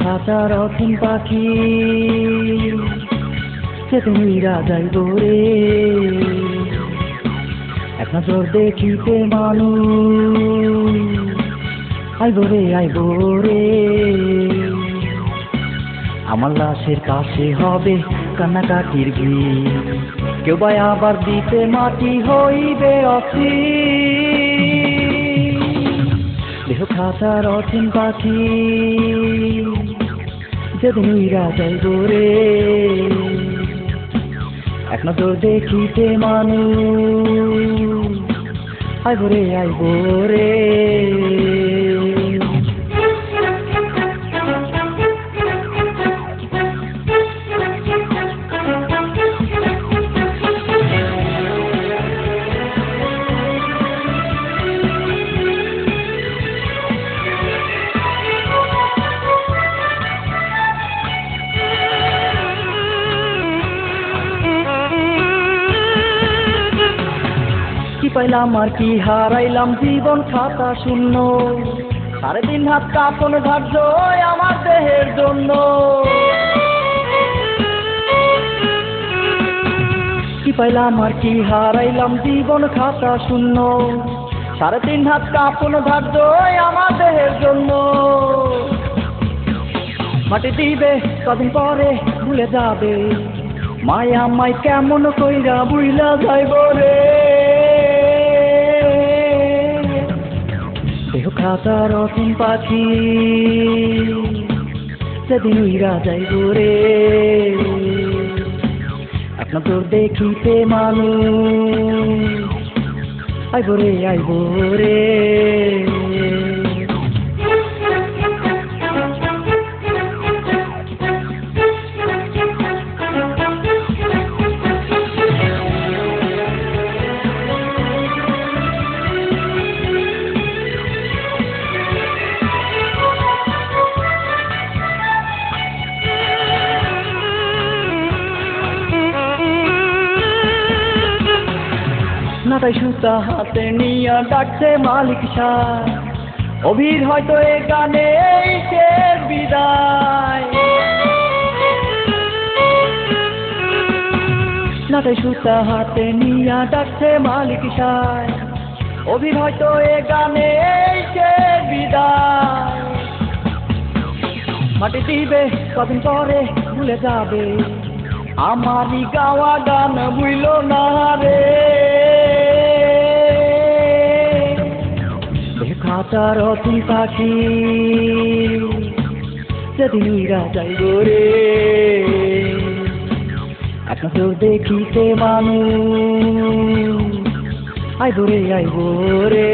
খাঁচার রথিন পাখি যেতে উইরা যাইব রে, এক নজর দেখিতে মানুষ আইব রে আইব রে। আমার লাশের কাছে হবে কান্নাকাটির ভিড়, কেউ বা আবার দিতে মাটি হইবে অস্থির। খাঁচার রথিন পাখি যেদিন উইরা যাইব রে, এক নজর দেখিতে মানুষ আইব রে আইব রে। পাইলাম আর কি হারাইলাম, জীবন খাতা শূন্য, 3.5 হাত কাপন ধার্য আমার দেহের জন্য। কি পাইলাম আর কি হারাইলাম, জীবন খাতা শূন্য, 3.5 হাত কাপন ধার্য আমার দেহের জন্য। মাটি দিবে কদিন পরে ভুলে যাবে, মায়া মাই কেমন কইরা বুইলা যাইব রে। খাঁচার রথিন পাখি যেদিন উইরা যাইব রে, এক নজর দেখিতে মানুষ আইব রে আইব রে। নাটাই সুতা হাতে নিয়া ডাকছে মালিক সাহ, অভির হয়তো এ গানে শেষ বিদায়। নাটাই সুতা হাতে নিয়া ডাকছে মালিক সাহ, অভির হয়তো এ গানে শেষ বিদায়। মাটি দিবে কদিন পরে ভুলে যাবে, আমারই গাওয়া গান ভুইল না রে। খাঁচার রথিন পাখি যেদিন উইরা যাইব রে, এক নজর দেখিতে মানুষ আইব রে আইব রে।